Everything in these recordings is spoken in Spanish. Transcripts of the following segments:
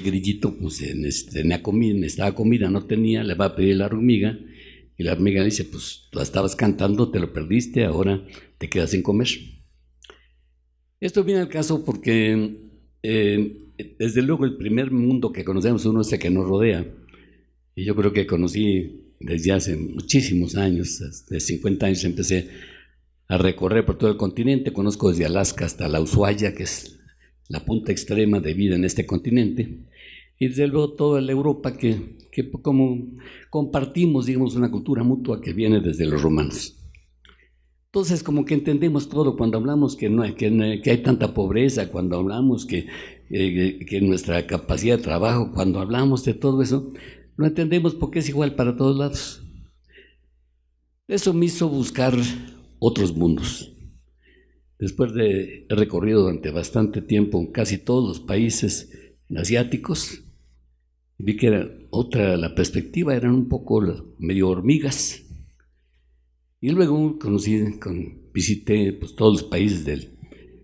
grillito pues tenía comida, necesitaba comida, no tenía, le va a pedir la hormiga, y la hormiga le dice, pues tú estabas cantando, te lo perdiste, ahora te quedas sin comer. Esto viene al caso porque desde luego el primer mundo que conocemos uno es el que nos rodea, y yo creo que conocí desde hace muchísimos años, de 50 años empecé a recorrer por todo el continente, conozco desde Alaska hasta la Ushuaia, que es la punta extrema de vida en este continente, y desde luego toda la Europa que como compartimos, digamos, una cultura mutua que viene desde los romanos. Entonces, como que entendemos todo cuando hablamos que hay tanta pobreza, cuando hablamos que nuestra capacidad de trabajo, cuando hablamos de todo eso, lo entendemos porque es igual para todos lados. Eso me hizo buscar otros mundos. Después de recorrido durante bastante tiempo en casi todos los países asiáticos, vi que era otra, la perspectiva eran un poco medio hormigas. Y luego visité pues, todos los países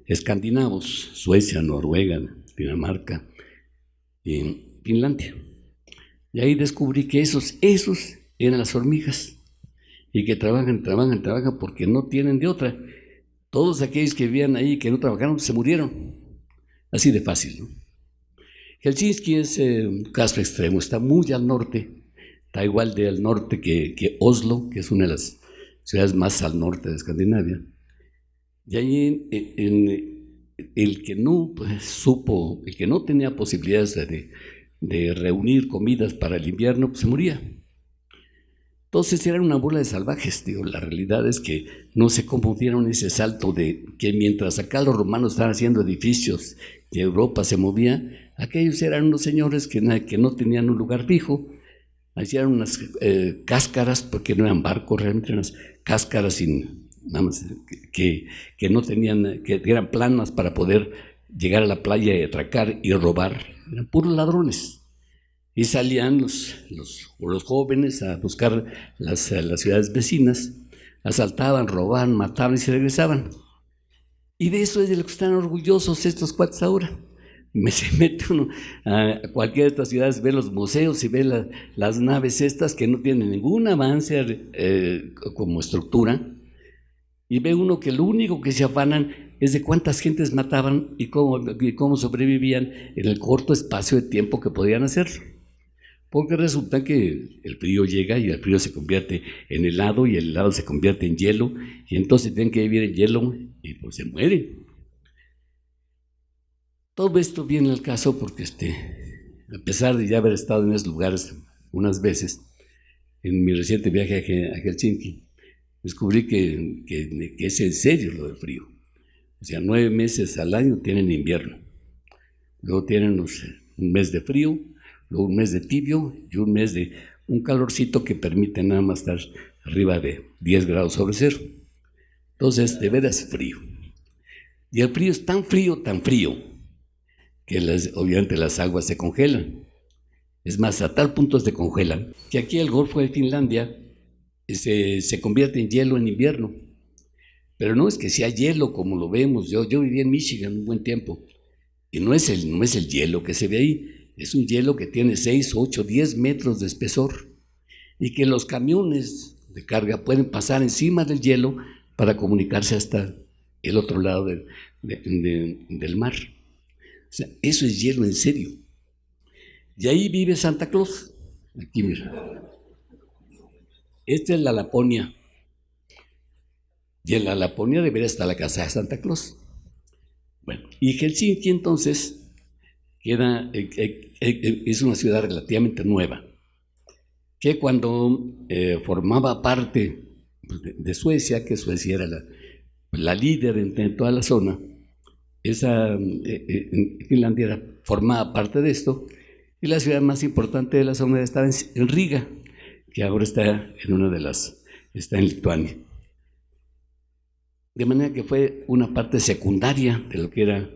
escandinavos, Suecia, Noruega, Dinamarca y Finlandia. Y ahí descubrí que esos eran las hormigas y que trabajan porque no tienen de otra. Todos aquellos que vivían ahí que no trabajaron se murieron. Así de fácil, ¿no? Helsinki es un caso extremo, está muy al norte, está igual de al norte que Oslo, que es una de las ciudades más al norte de Escandinavia. Y ahí el que no el que no tenía posibilidades de reunir comidas para el invierno, pues se moría. Entonces eran una bola de salvajes, tío. La realidad es que no sé cómo dieron ese salto de que mientras acá los romanos estaban haciendo edificios y Europa se movía, aquellos eran unos señores que no tenían un lugar fijo, hacían unas cáscaras, porque no eran barcos, realmente eran unas cáscaras nada más, que no tenían, que eran planas para poder llegar a la playa y atracar y robar. Eran puros ladrones. Y salían los jóvenes a buscar las ciudades vecinas, asaltaban, robaban, mataban y se regresaban. Y de eso es de lo que están orgullosos estos cuates ahora. Se mete uno a cualquiera de estas ciudades, ve los museos y ve las naves estas que no tienen ningún avance como estructura, y ve uno que lo único que se afanan es de cuántas gentes mataban y cómo sobrevivían en el corto espacio de tiempo que podían hacerlo. Porque resulta que el frío llega y el frío se convierte en helado y el helado se convierte en hielo, y entonces tienen que vivir en hielo y pues se mueren. Todo esto viene al caso porque a pesar de ya haber estado en esos lugares unas veces, en mi reciente viaje a Helsinki, descubrí que es en serio lo del frío. O sea, 9 meses al año tienen invierno, luego tienen un mes de frío, luego un mes de tibio y un mes de un calorcito que permite nada más estar arriba de 10 grados sobre cero. Entonces, de veras frío. Y el frío es tan frío, que obviamente las aguas se congelan. Es más, a tal punto se congelan que aquí el Golfo de Finlandia se convierte en hielo en invierno. Pero no es que sea hielo como lo vemos. Yo viví en Michigan un buen tiempo y no es el hielo que se ve ahí. Es un hielo que tiene 6, 8, 10 metros de espesor y que los camiones de carga pueden pasar encima del hielo para comunicarse hasta el otro lado del mar. O sea, eso es hielo en serio. Y ahí vive Santa Claus. Aquí, mira. Esta es la Laponia. Y en la Laponia debería estar la casa de Santa Claus. Bueno, y Helsinki entonces es una ciudad relativamente nueva, que cuando formaba parte de Suecia, que Suecia era la líder en toda la zona, Finlandia formaba parte de esto, y la ciudad más importante de la zona estaba en Riga, que ahora está está en Lituania. De manera que fue una parte secundaria de lo que era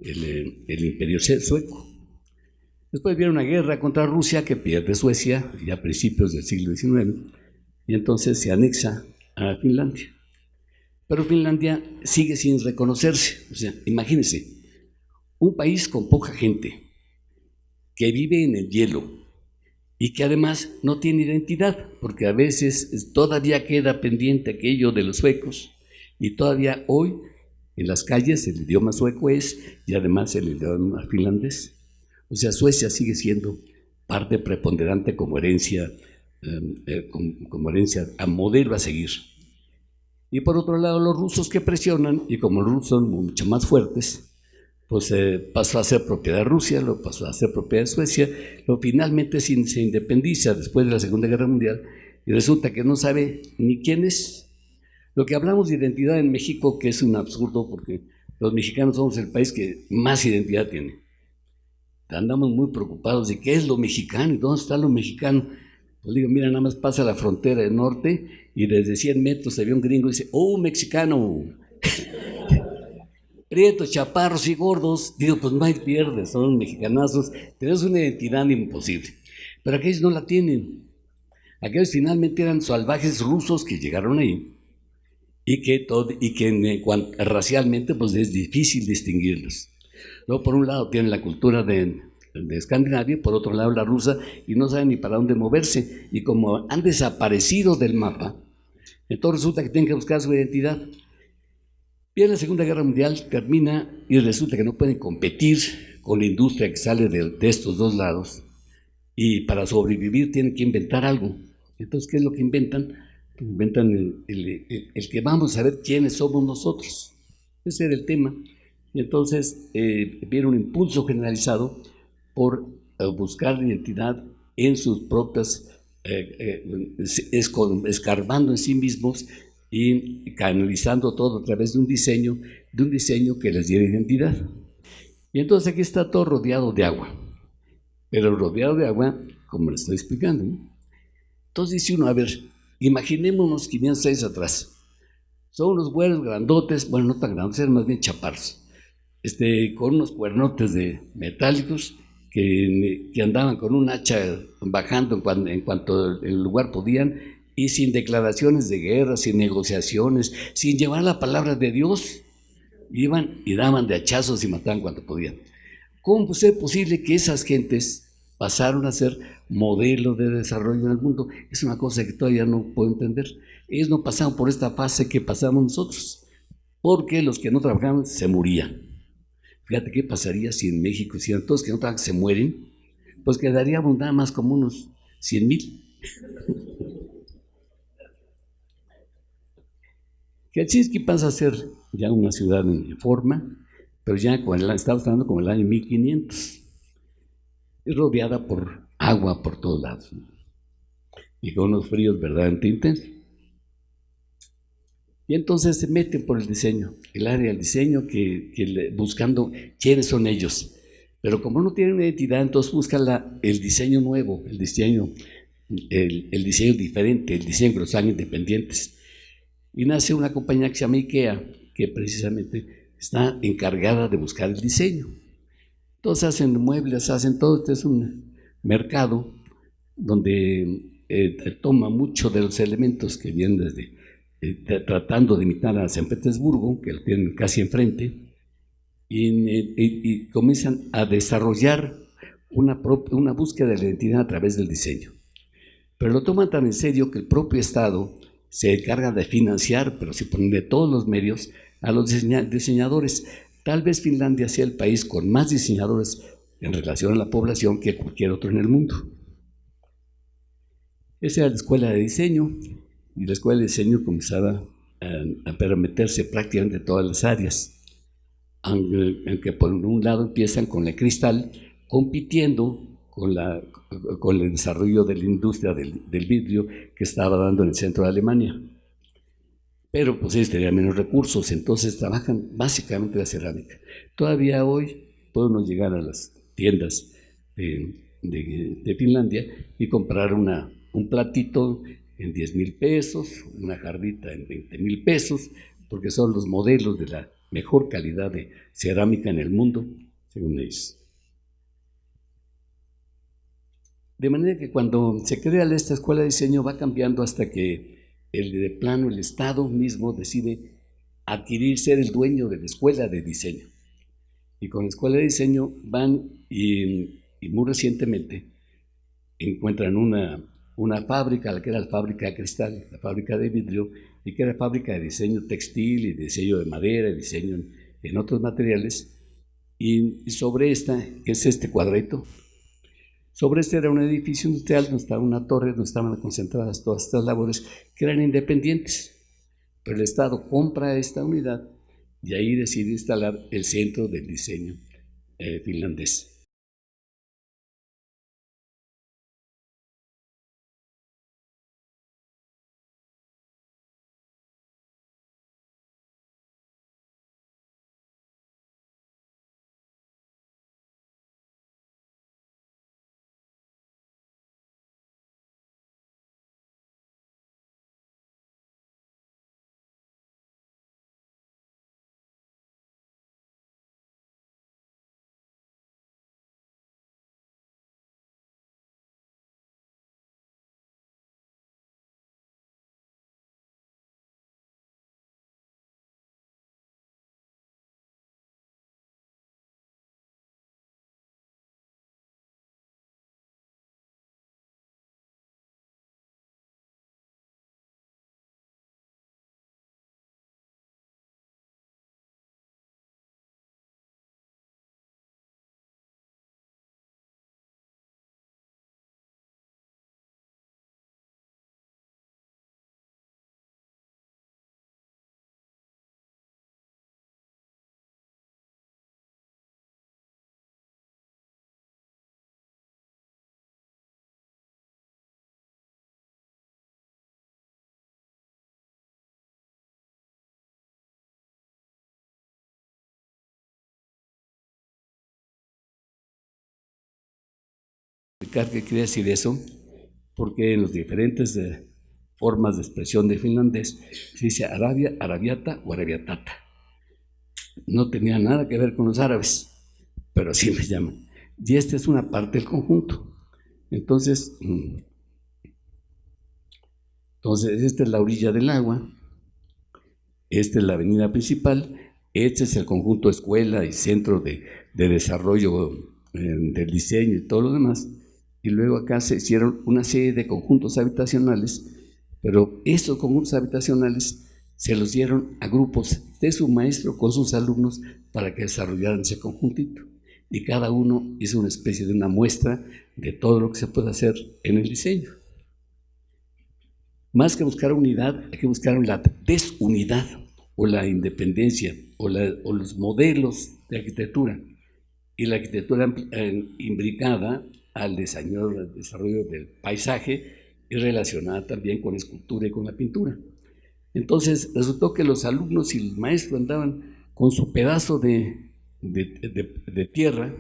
el imperio sueco. Después viene una guerra contra Rusia que pierde Suecia ya a principios del siglo XIX, y entonces se anexa a Finlandia. Pero Finlandia sigue sin reconocerse. O sea, imagínense, un país con poca gente, que vive en el hielo y que además no tiene identidad, porque a veces todavía queda pendiente aquello de los suecos y todavía hoy en las calles el idioma sueco es y además el idioma finlandés. O sea, Suecia sigue siendo parte preponderante como herencia a modelo a seguir. Y por otro lado, los rusos que presionan, y como los rusos son mucho más fuertes, pues pasó a ser propiedad de Rusia, lo pasó a ser propiedad de Suecia, lo finalmente se independiza después de la Segunda Guerra Mundial, y resulta que no sabe ni quién es. Lo que hablamos de identidad en México, que es un absurdo, porque los mexicanos somos el país que más identidad tiene. Andamos muy preocupados de qué es lo mexicano y dónde está lo mexicano. Pues digo, mira, nada más pasa la frontera del norte y desde 100 metros se ve un gringo y dice, ¡oh, mexicano! Prietos, chaparros y gordos. Digo, pues no hay pierde, son mexicanazos. Tenemos una identidad imposible. Pero aquellos no la tienen. Aquellos finalmente eran salvajes rusos que llegaron ahí y que racialmente pues es difícil distinguirlos. Luego, por un lado, tienen la cultura de Escandinavia, por otro lado la rusa, y no saben ni para dónde moverse. Y como han desaparecido del mapa, entonces resulta que tienen que buscar su identidad. Viene la Segunda Guerra Mundial, termina y resulta que no pueden competir con la industria que sale de estos dos lados. Y para sobrevivir tienen que inventar algo. Entonces, ¿qué es lo que inventan? Inventan el que vamos a ver quiénes somos nosotros. Ese era el tema. Y entonces viene un impulso generalizado por buscar identidad en sus propias, escarbando en sí mismos y canalizando todo a través de un diseño que les diera identidad. Y entonces aquí está todo rodeado de agua, pero rodeado de agua, como les estoy explicando, ¿no? Entonces dice uno, a ver, imaginémonos 500 años atrás, son unos güeros grandotes, bueno, no tan grandotes, eran más bien chaparros, con unos cuernotes metálicos que andaban con un hacha bajando en cuanto el lugar podían, y sin declaraciones de guerra, sin negociaciones, sin llevar la palabra de Dios, iban y daban de hachazos y mataban cuando podían. ¿Cómo puede ser posible que esas gentes pasaron a ser modelo de desarrollo en el mundo? Es una cosa que todavía no puedo entender. Ellos no pasaron por esta fase que pasamos nosotros, porque los que no trabajaban se morían. Fíjate qué pasaría si en México hicieran todos que no trabajan se mueren, pues quedaríamos nada más como unos 100,000. Helsinki pasa a ser ya una ciudad en forma, pero ya estamos hablando como el año 1500. Es rodeada por agua por todos lados, ¿no? Y con unos fríos verdaderamente intensos. Y entonces se meten por el diseño, el área del diseño, buscando quiénes son ellos. Pero como no tienen una identidad, entonces buscan el diseño nuevo, el diseño diferente, el diseño que los hagan independientes. Y nace una compañía que se llama IKEA, que precisamente está encargada de buscar el diseño. Entonces hacen muebles, hacen todo. Este es un mercado donde toma mucho de los elementos que vienen desde tratando de imitar a San Petersburgo, que lo tienen casi enfrente, y comienzan a desarrollar una búsqueda de la identidad a través del diseño. Pero lo toman tan en serio que el propio Estado se encarga de financiar, pero se ponen de todos los medios, a los diseñadores. Tal vez Finlandia sea el país con más diseñadores en relación a la población que cualquier otro en el mundo. Esa era la escuela de diseño, y la escuela de diseño comenzaba a permitirse prácticamente todas las áreas, aunque por un lado empiezan con la Cristal, compitiendo con el desarrollo de la industria del vidrio que estaba dando en el centro de Alemania. Pero pues ellos tenían menos recursos, entonces trabajan básicamente la cerámica. Todavía hoy podemos llegar a las tiendas de Finlandia y comprar un platito en 10,000 pesos, una jarrita en 20,000 pesos, porque son los modelos de la mejor calidad de cerámica en el mundo, según ellos. De manera que cuando se crea esta escuela de diseño va cambiando hasta que de plano el Estado mismo decide ser el dueño de la escuela de diseño. Y con la escuela de diseño van y y muy recientemente encuentran una fábrica, la que era la fábrica de cristal, la fábrica de vidrio, y que era fábrica de diseño textil y diseño de madera, y diseño en otros materiales. Y sobre esta, que es este cuadrito, sobre este era un edificio industrial donde estaba una torre donde estaban concentradas todas estas labores que eran independientes. Pero el Estado compra esta unidad y ahí decide instalar el centro del diseño finlandés. ¿Qué quiere decir eso? Porque en las diferentes formas de expresión de finlandés se dice Arabia, Arabiata o Arabiatata. No tenía nada que ver con los árabes, pero así me llaman. Y esta es una parte del conjunto. Entonces, esta es la orilla del agua, esta es la avenida principal, este es el conjunto escuela y centro de desarrollo del diseño y todo lo demás. Y luego acá se hicieron una serie de conjuntos habitacionales, pero estos conjuntos habitacionales se los dieron a grupos de su maestro con sus alumnos para que desarrollaran ese conjuntito. Y cada uno hizo una especie de una muestra de todo lo que se puede hacer en el diseño. Más que buscar unidad, hay que buscar la desunidad o la independencia o los modelos de arquitectura. Y la arquitectura imbricada al desarrollo del paisaje y relacionada también con la escultura y con la pintura. Entonces resultó que los alumnos y el maestro andaban con su pedazo de tierra.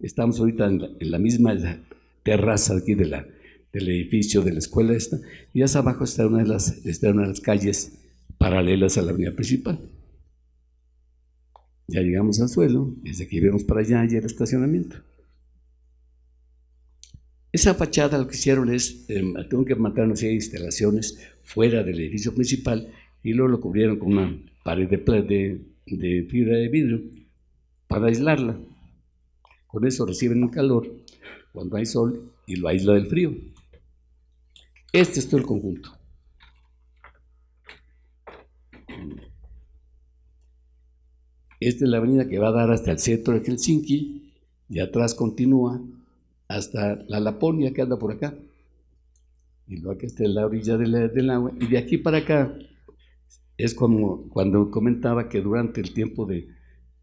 Estamos ahorita en la misma terraza aquí del edificio de la escuela esta, y hacia abajo está una de las calles paralelas a la avenida principal. Ya llegamos al suelo, desde aquí vemos para allá y el estacionamiento. Esa fachada lo que hicieron es, tengo que matar una serie de instalaciones fuera del edificio principal y luego lo cubrieron con una pared de fibra de vidrio para aislarla. Con eso reciben el calor cuando hay sol y lo aísla del frío. Este es todo el conjunto. Esta es la avenida que va a dar hasta el centro de Helsinki y atrás continúa hasta la Laponia que anda por acá. Y luego aquí está la orilla del agua. Y de aquí para acá es como cuando comentaba que durante el tiempo de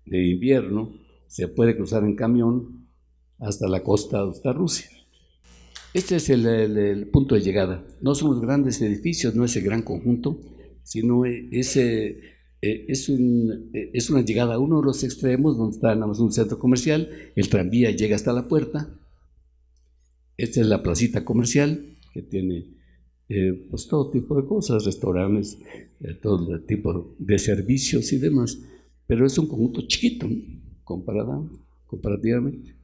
invierno se puede cruzar en camión hasta la costa, hasta Rusia. Este es el punto de llegada. No son los grandes edificios, no es el gran conjunto, sino es una llegada a uno de los extremos donde está nada más un centro comercial, el tranvía llega hasta la puerta. Esta es la placita comercial que tiene pues todo tipo de cosas, restaurantes, todo tipo de servicios y demás, pero es un conjunto chiquito, ¿no? Comparativamente.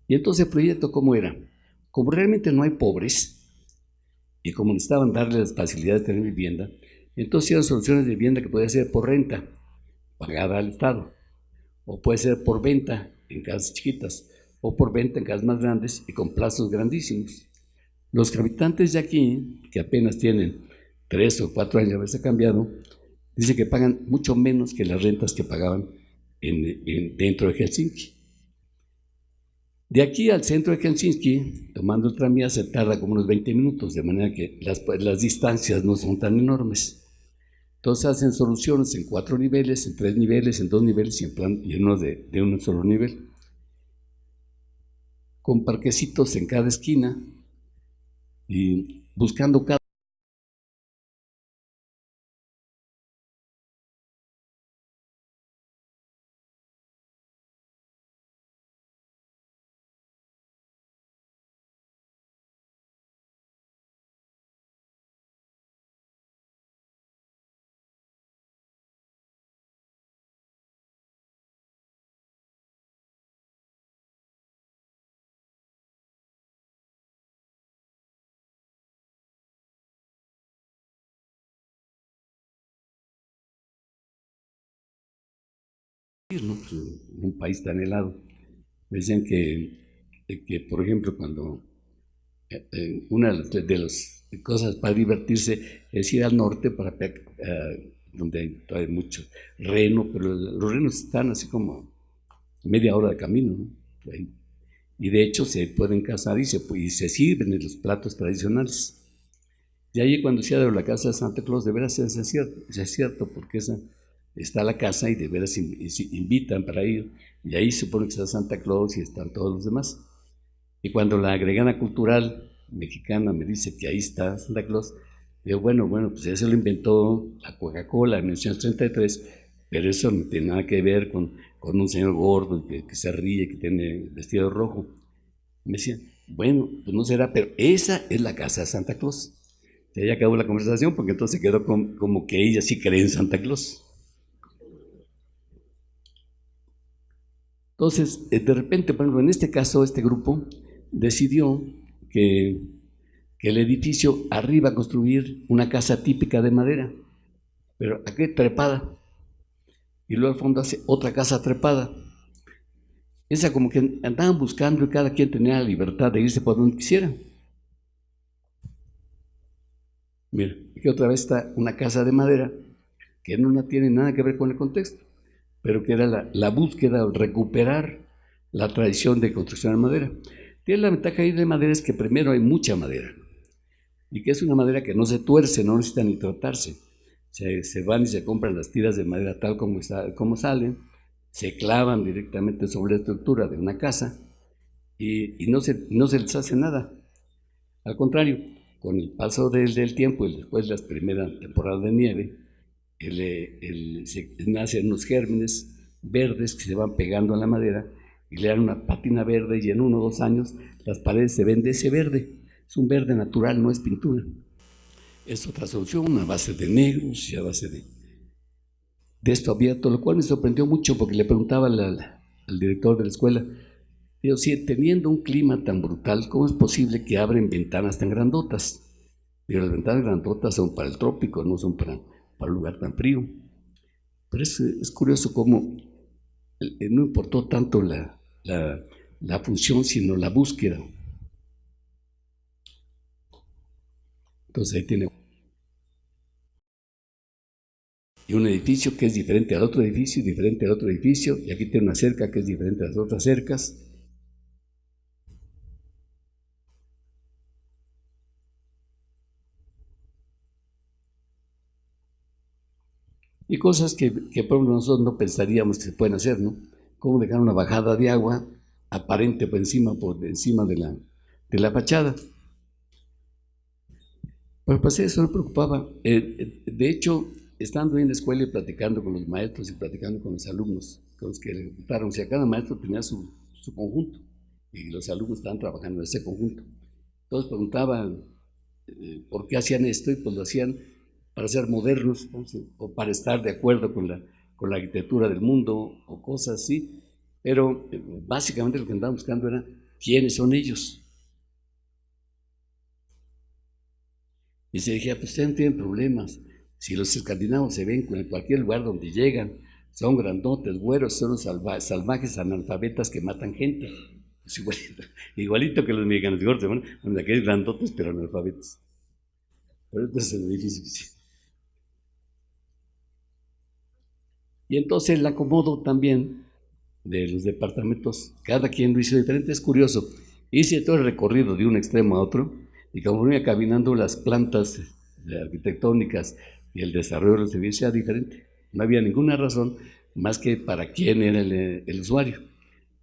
Y entonces el proyecto, ¿cómo era? Como realmente no hay pobres y como necesitaban darles las facilidades de tener vivienda, entonces eran soluciones de vivienda que podía ser por renta, pagada al Estado, o puede ser por venta, en casas chiquitas o por venta en casas más grandes y con plazos grandísimos. Los habitantes de aquí, que apenas tienen 3 o 4 años de haberse cambiado, dicen que pagan mucho menos que las rentas que pagaban dentro de Helsinki. De aquí al centro de Helsinki, tomando el tranvía, se tarda como unos 20 minutos, de manera que las distancias no son tan enormes. Entonces hacen soluciones en 4 niveles, en 3 niveles, en 2 niveles y en uno de un solo nivel, con parquecitos en cada esquina y buscando cada ¿no? Pues, en un país tan helado. Decían que por ejemplo, cuando una de las cosas para divertirse es ir al norte donde hay todavía mucho reno, pero los renos están así como media hora de camino, ¿no? Y de hecho se pueden cazar y se sirven en los platos tradicionales. Y ahí cuando se de la casa de Santa Claus, de veras es cierto, porque está la casa y de veras invitan para ir, y ahí se supone que está Santa Claus y están todos los demás. Y cuando la agregada cultural mexicana me dice que ahí está Santa Claus, digo, bueno, pues eso lo inventó la Coca-Cola en 1933, pero eso no tiene nada que ver con un señor gordo que se ríe, que tiene vestido rojo. Me decían, bueno, pues no será, pero esa es la casa de Santa Claus. Y ahí acabó la conversación porque entonces quedó como que ella sí cree en Santa Claus. Entonces, de repente, por ejemplo, en este caso, este grupo decidió que el edificio arriba construir una casa típica de madera, pero aquí trepada, y luego al fondo hace otra casa trepada. Esa como que andaban buscando y cada quien tenía la libertad de irse por donde quisiera. Mira, aquí otra vez está una casa de madera que no tiene nada que ver con el contexto, pero que era la búsqueda, recuperar la tradición de construcción de madera. Tiene la ventaja ahí de madera es que primero hay mucha madera, y que es una madera que no se tuerce, no necesita ni tratarse. Se van y se compran las tiras de madera tal como salen, se clavan directamente sobre la estructura de una casa y no se les hace nada. Al contrario, con el paso del tiempo y después de las primeras temporadas de nieve, nacen unos gérmenes verdes que se van pegando a la madera y le dan una pátina verde y en 1 o 2 años las paredes se ven de ese verde. Es un verde natural, no es pintura. Es otra solución, a base de negros y a base de esto abierto, lo cual me sorprendió mucho porque le preguntaba al director de la escuela, digo, si teniendo un clima tan brutal, ¿cómo es posible que abren ventanas tan grandotas? Digo, las ventanas grandotas son para el trópico, no son para un lugar tan frío. Pero es curioso cómo no importó tanto la función, sino la búsqueda. Entonces ahí tiene y un edificio que es diferente al otro edificio, diferente al otro edificio, y aquí tiene una cerca que es diferente a las otras cercas. Y cosas que por ejemplo nosotros no pensaríamos que se pueden hacer, ¿no? Cómo dejar una bajada de agua aparente por encima de la fachada. Pero pues eso me preocupaba. De hecho, estando en la escuela y platicando con los maestros y platicando con los alumnos, con los que le gustaron, o sea, cada maestro tenía su conjunto y los alumnos estaban trabajando en ese conjunto. Entonces preguntaban por qué hacían esto y pues lo hacían para ser modernos, ¿no? O para estar de acuerdo con la arquitectura del mundo o cosas así. Pero básicamente lo que andaban buscando era quiénes son ellos. Y se decía, pues ustedes no tienen problemas. Si los escandinavos se ven en cualquier lugar donde llegan, Son grandotes, güeros, son salvajes analfabetas que matan gente. Es igualito que los mexicanos gordos, bueno, aquí hay grandotes pero analfabetos. Pero este es el edificio. Y entonces el acomodo también de los departamentos, cada quien lo hizo diferente. Es curioso, hice todo el recorrido de un extremo a otro, y conforme iba caminando, las plantas arquitectónicas y el desarrollo de los servicios era diferente. No había ninguna razón más que para quién era el usuario,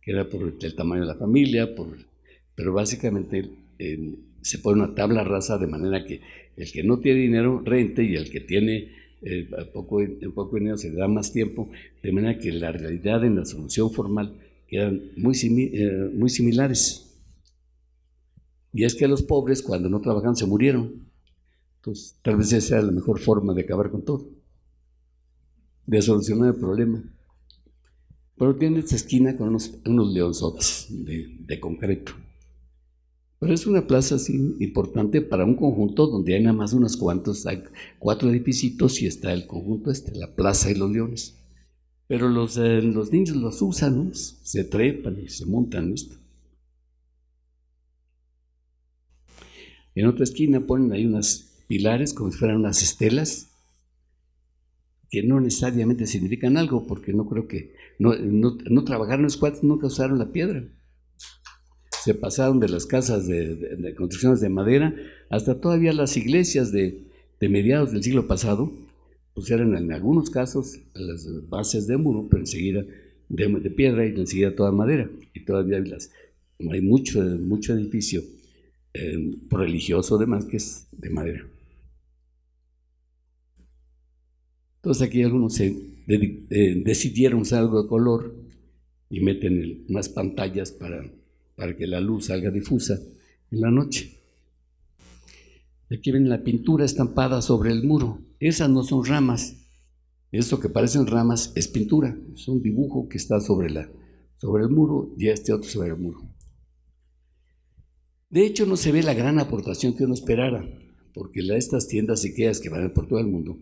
que era por el tamaño de la familia, pero básicamente se pone una tabla rasa de manera que el que no tiene dinero rente y el que tiene poco dinero se le da más tiempo, de manera que la realidad en la solución formal quedan muy similares. Y es que los pobres, cuando no trabajan, se murieron. Entonces, tal vez esa sea la mejor forma de acabar con todo, de solucionar el problema. Pero tiene esta esquina con unos leonzotes de concreto. Pero es una plaza así importante para un conjunto donde hay nada más unos cuantos, hay 4 edificios y está el conjunto la plaza y los leones. Pero los niños los usan, ¿no? Se trepan y se montan esto. En otra esquina ponen ahí unos pilares como si fueran unas estelas, que no necesariamente significan algo, porque no creo que, no trabajaron los cuates, nunca usaron la piedra. Se pasaron de las casas de construcciones de madera hasta todavía las iglesias de mediados del siglo pasado, pues eran en algunos casos las bases de muro, pero enseguida de piedra y enseguida toda madera. Y todavía hay mucho edificio religioso además que es de madera. Entonces aquí algunos decidieron usar algo de color y meten unas pantallas para que la luz salga difusa en la noche. Aquí ven la pintura estampada sobre el muro. Esas no son ramas. Eso que parecen ramas es pintura. Es un dibujo que está sobre el muro y este otro sobre el muro. De hecho, no se ve la gran aportación que uno esperara, porque estas tiendas IKEA que van por todo el mundo,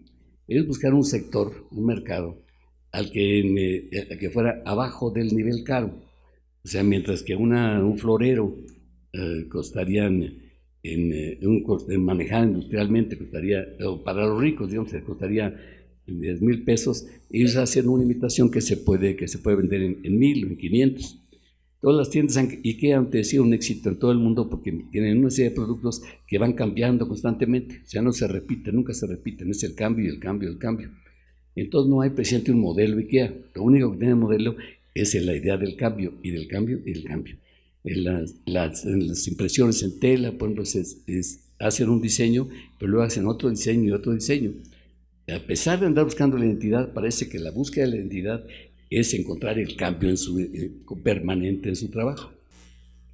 ellos buscaron un sector, un mercado, al que fuera abajo del nivel caro. O sea, mientras que un florero costarían, manejar industrialmente, costaría, o para los ricos, digamos, costaría 10,000 pesos, ellos hacen una imitación que se puede vender en 1,000 o en 500. Todas las tiendas IKEA han sido un éxito en todo el mundo porque tienen una serie de productos que van cambiando constantemente, o sea, no se repiten, nunca se repiten, es el cambio y el cambio y el cambio. Entonces no hay precisamente un modelo IKEA, lo único que tiene modelo es la idea del cambio y del cambio y del cambio. En las impresiones en tela, por ejemplo, hacen un diseño, pero luego hacen otro diseño y otro diseño. A pesar de andar buscando la identidad, parece que la búsqueda de la identidad es encontrar el cambio permanente en su trabajo.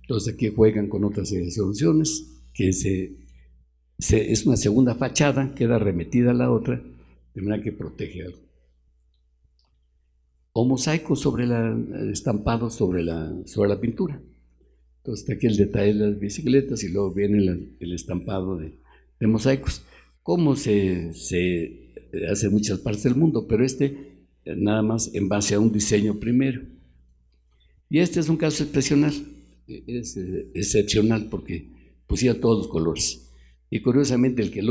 Entonces aquí juegan con otras soluciones, que es una segunda fachada, queda remetida a la otra, de manera que protege algo. O mosaicos estampados sobre la pintura. Entonces está aquí el detalle de las bicicletas y luego viene el estampado de mosaicos. Como se hace en muchas partes del mundo, pero nada más en base a un diseño primero. Y este es un caso excepcional, excepcional porque pusía todos los colores. Y curiosamente el que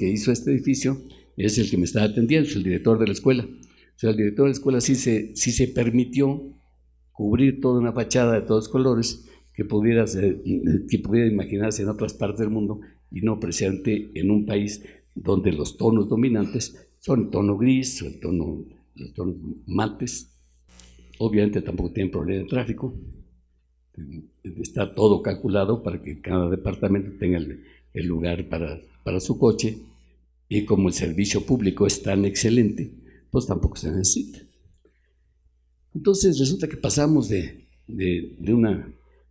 hizo este edificio es el que me está atendiendo, es el director de la escuela. O sea, el director de la escuela sí se permitió cubrir toda una fachada de todos los colores que pudiera imaginarse en otras partes del mundo y no presente en un país donde los tonos dominantes son el tono gris o los tonos mates. Obviamente tampoco tienen problema de tráfico. Está todo calculado para que cada departamento tenga el lugar para su coche, y como el servicio público es tan excelente, pues tampoco se necesita. Entonces resulta que pasamos de una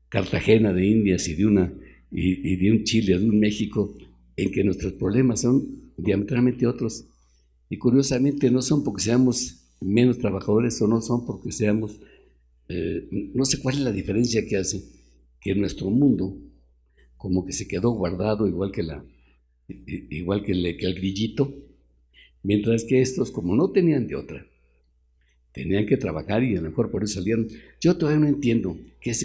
Cartagena de Indias y de un Chile, de un México, en que nuestros problemas son diametralmente otros. Y curiosamente no son porque seamos menos trabajadores o no son porque seamos, no sé cuál es la diferencia que hace, que nuestro mundo como que se quedó guardado igual que el grillito, mientras que estos como no tenían de otra, tenían que trabajar y a lo mejor por eso salieron. Yo todavía no entiendo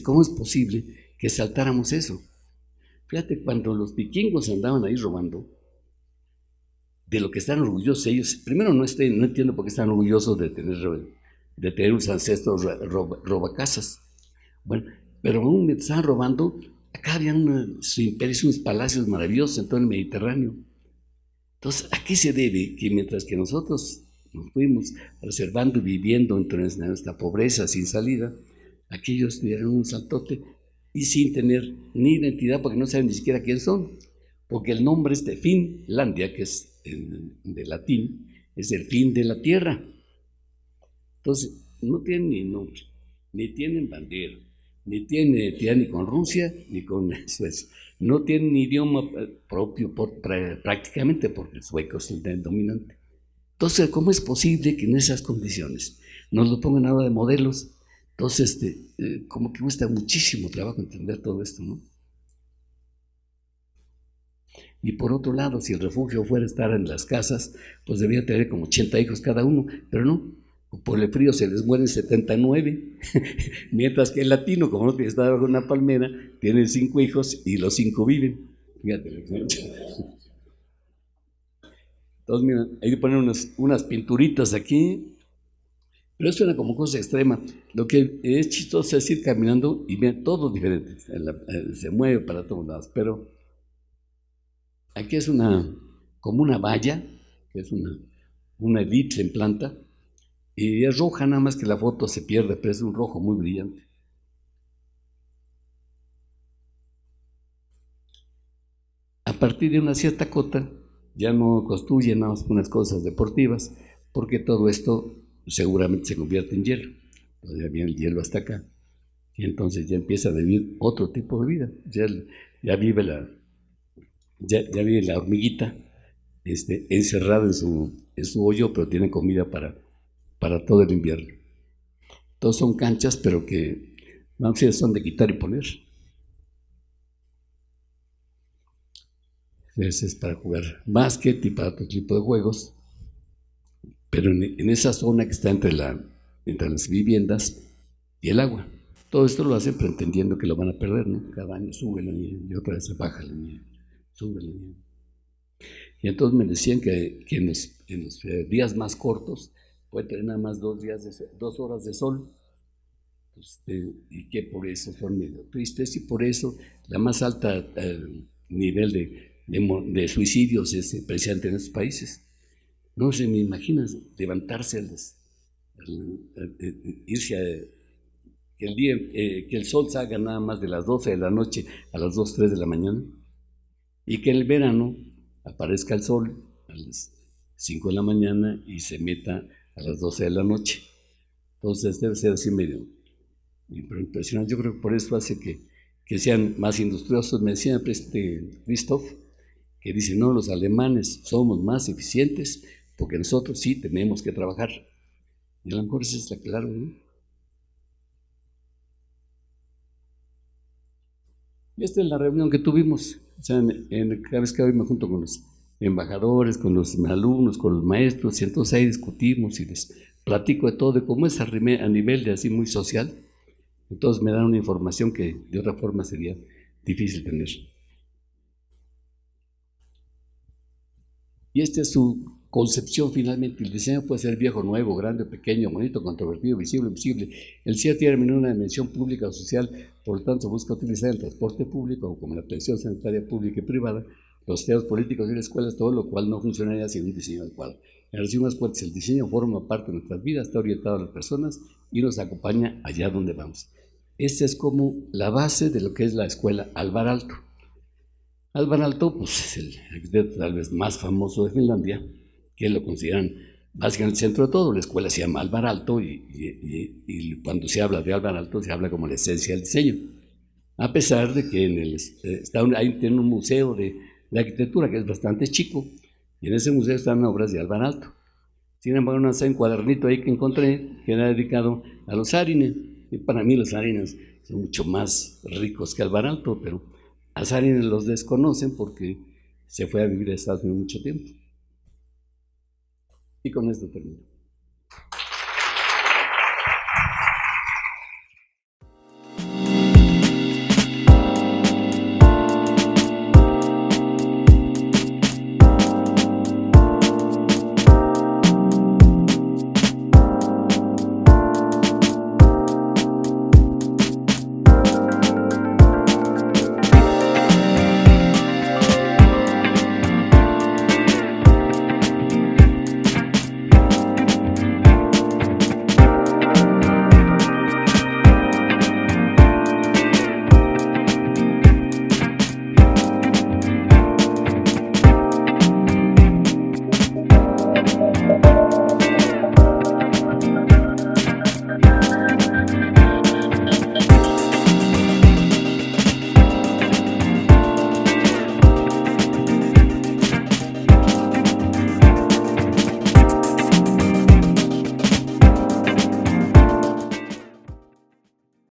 cómo es posible que saltáramos eso. Fíjate, cuando los vikingos andaban ahí robando, de lo que están orgullosos ellos, primero no entiendo por qué están orgullosos de tener unos ancestros robacasas. Bueno, pero aún mientras estaban robando, acá habían su imperio, unos palacios maravillosos en todo el Mediterráneo. Entonces, ¿a qué se debe que mientras que nosotros nos fuimos reservando y viviendo entre nuestra pobreza sin salida, aquellos tuvieron un saltote y sin tener ni identidad porque no saben ni siquiera quién son? Porque el nombre es de Finlandia, que es de latín, es el fin de la tierra. Entonces, no tienen ni nombre, ni tienen bandera, ni tienen identidad ni con Rusia, ni con Suecia. No tienen ni idioma propio prácticamente porque el sueco es el dominante. Entonces, ¿cómo es posible que en esas condiciones nos lo pongan ahora de modelos? Entonces, como que cuesta muchísimo trabajo entender todo esto, ¿no? Y por otro lado, si el refugio fuera estar en las casas, pues debía tener como 80 hijos cada uno, pero no, por el frío se les mueren 79, mientras que el latino, como no está bajo una palmera, tiene 5 hijos y los 5 viven. Fíjate. Entonces, mira, hay que poner unas pinturitas aquí, pero eso era como cosa extrema. Lo que es chistoso es ir caminando y ver todo diferente, se mueve para todos lados, pero aquí es como una valla, que es una elipse en planta, y es roja, nada más que la foto se pierde, pero es un rojo muy brillante. A partir de una cierta cota, ya no construyen nada más unas cosas deportivas, porque todo esto seguramente se convierte en hielo. Todavía viene el hielo hasta acá, y entonces ya empieza a vivir otro tipo de vida. Ya vive la hormiguita encerrada en su hoyo, pero tiene comida para todo el invierno. Todos son canchas, pero que vamos a decir, son de quitar y poner. Ese es para jugar básquet y para otro tipo de juegos, pero en esa zona que está entre las viviendas y el agua. Todo esto lo hacen pretendiendo que lo van a perder, ¿no? Cada año sube la nieve y otra vez se baja la nieve, sube la nieve. Y entonces me decían que en los días más cortos puede tener nada más 2 horas de sol, y que por eso son medio tristes, y por eso la más alta nivel de suicidios es presente en estos países. No se me imagina levantarse irse que el sol salga nada más de las 12 de la noche a las 2, 3 de la mañana, y que en el verano aparezca el sol a las 5 de la mañana y se meta a las 12 de la noche. Entonces debe ser así medio impresionante. Yo creo que por eso hace que sean más industriosos. Me decía Christoph, que dice, no, los alemanes somos más eficientes porque nosotros sí tenemos que trabajar. Y a lo mejor esa es la clave, ¿no? Y esta es la reunión que tuvimos. O sea, cada vez que hoy me junto con los embajadores, con los alumnos, con los maestros, y entonces ahí discutimos y les platico de todo, de cómo es a nivel de así muy social. Entonces me dan una información que de otra forma sería difícil tener. Y esta es su concepción finalmente. El diseño puede ser viejo, nuevo, grande, pequeño, bonito, controvertido, visible, invisible. El CIE tiene una dimensión pública o social, por lo tanto se busca utilizar el transporte público como la atención sanitaria pública y privada, los sistemas políticos y las escuelas, todo lo cual no funcionaría sin un diseño adecuado. En resumidas cuentas, el diseño forma parte de nuestras vidas, está orientado a las personas y nos acompaña allá donde vamos. Esta es como la base de lo que es la escuela Alvar Aalto. Alvar Aalto, pues, es el arquitecto tal vez más famoso de Finlandia, que lo consideran básicamente el centro de todo. La escuela se llama Alvar Aalto y cuando se habla de Alvar Aalto se habla como la esencia del diseño. A pesar de que ahí tiene un museo de arquitectura que es bastante chico, y en ese museo están obras de Alvar Aalto. Sin embargo, un cuadernito ahí que encontré que era dedicado a los Saarinen. Y para mí los Saarinen son mucho más ricos que Alvar Aalto, pero a Saarinen los desconocen porque se fue a vivir a Estados Unidos mucho tiempo. Y con esto termino.